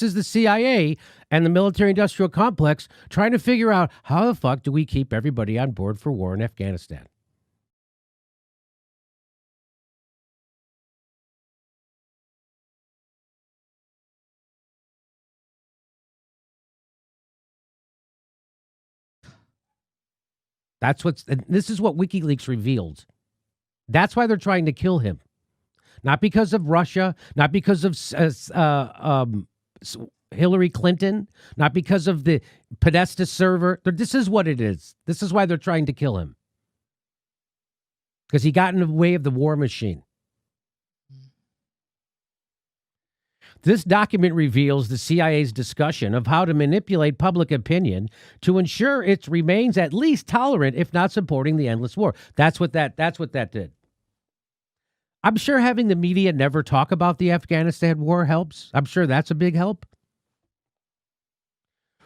is the CIA and the military-industrial complex trying to figure out how the fuck do we keep everybody on board for war in Afghanistan. This is what WikiLeaks revealed. That's why they're trying to kill him. Not because of Russia, not because of Hillary Clinton, not because of the Podesta server. This is what it is. This is why they're trying to kill him. Because he got in the way of the war machine. This document reveals the CIA's discussion of how to manipulate public opinion to ensure it remains at least tolerant, if not supporting the endless war. That's what that did. I'm sure having the media never talk about the Afghanistan war helps. I'm sure that's a big help.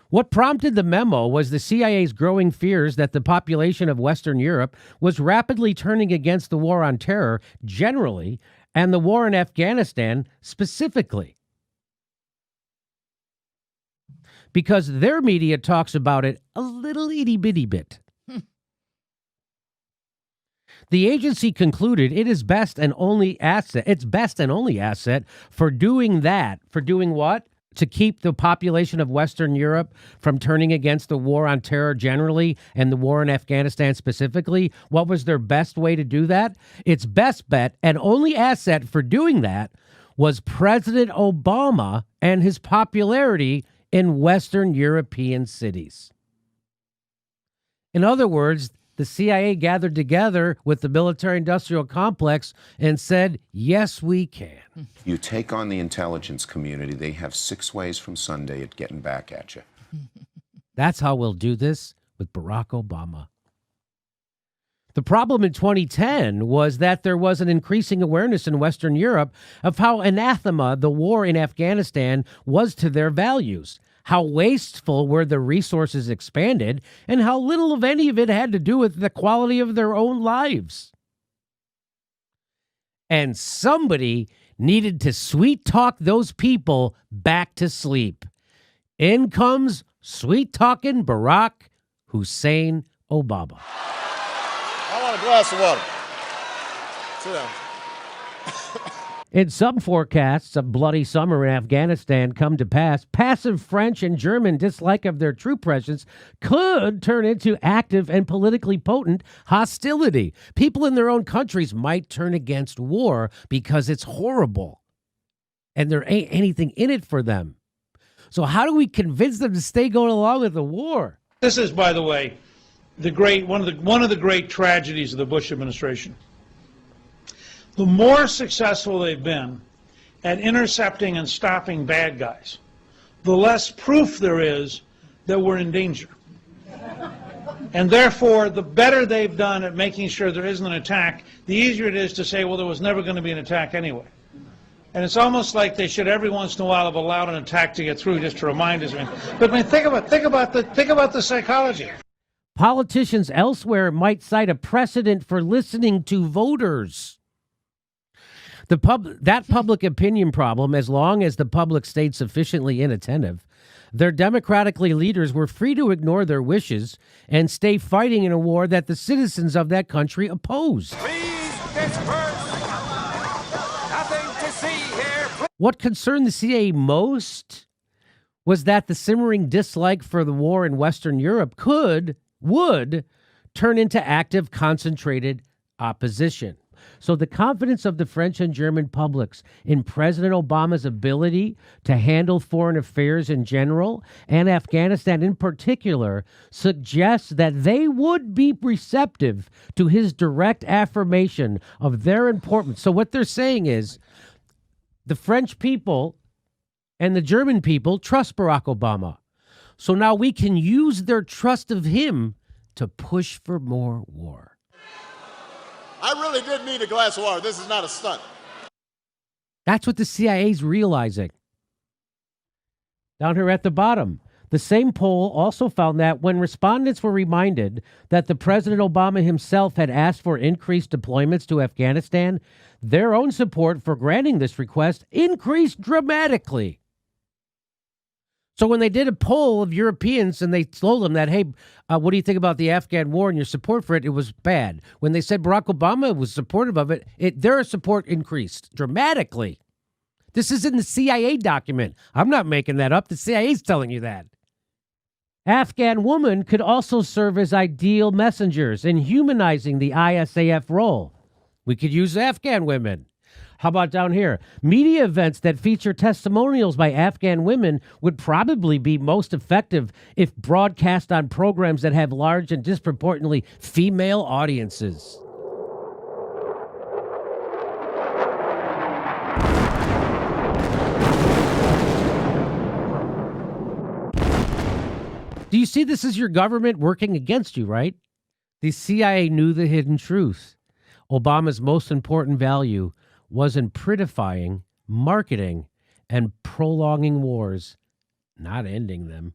What prompted the memo was the CIA's growing fears that the population of Western Europe was rapidly turning against the war on terror generally and the war in Afghanistan specifically. Because their media talks about it a little itty-bitty bit. The agency concluded its best and only asset for doing that. For doing what? To keep the population of Western Europe from turning against the war on terror generally and the war in Afghanistan specifically. What was their best way to do that? Its best bet and only asset for doing that was President Obama and his popularity in Western European cities. In other words, the CIA gathered together with the military-industrial complex and said, yes, we can. You take on the intelligence community, they have 6 ways from Sunday at getting back at you. That's how we'll do this with Barack Obama. The problem in 2010 was that there was an increasing awareness in Western Europe of how anathema the war in Afghanistan was to their values, how wasteful were the resources expanded, and how little of any of it had to do with the quality of their own lives. And somebody needed to sweet-talk those people back to sleep. In comes sweet-talking Barack Hussein Obama. I want a glass of water. Sit down. In some forecasts, a bloody summer in Afghanistan come to pass. Passive French and German dislike of their troop presence could turn into active and politically potent hostility. People in their own countries might turn against war because it's horrible and there ain't anything in it for them. So how do we convince them to stay going along with the war? This is, by the way, one of the great tragedies of the Bush administration. The more successful they've been at intercepting and stopping bad guys, the less proof there is that we're in danger. And therefore, the better they've done at making sure there isn't an attack, the easier it is to say, well, there was never going to be an attack anyway. And it's almost like they should every once in a while have allowed an attack to get through just to remind us. But I mean, think about the psychology. Politicians elsewhere might cite a precedent for listening to voters. That public opinion problem, as long as the public stayed sufficiently inattentive, their democratically leaders were free to ignore their wishes and stay fighting in a war that the citizens of that country opposed. Please disperse. Nothing to see here. What concerned the CIA most was that the simmering dislike for the war in Western Europe would turn into active, concentrated opposition. So the confidence of the French and German publics in President Obama's ability to handle foreign affairs in general and Afghanistan in particular suggests that they would be receptive to his direct affirmation of their importance. So what they're saying is the French people and the German people trust Barack Obama. So now we can use their trust of him to push for more war. I really did need a glass of water. This is not a stunt. That's what the CIA's realizing. Down here at the bottom, the same poll also found that when respondents were reminded that the President Obama himself had asked for increased deployments to Afghanistan, their own support for granting this request increased dramatically. So when they did a poll of Europeans and they told them that, hey, what do you think about the Afghan war and your support for it? It was bad. When they said Barack Obama was supportive of it, their support increased dramatically. This is in the CIA document. I'm not making that up. The CIA's telling you that. Afghan women could also serve as ideal messengers in humanizing the ISAF role. We could use Afghan women. How about down here? Media events that feature testimonials by Afghan women would probably be most effective if broadcast on programs that have large and disproportionately female audiences. Do you see this as your government working against you, right? The CIA knew the hidden truth. Obama's most important value was in prettifying, marketing, and prolonging wars, not ending them.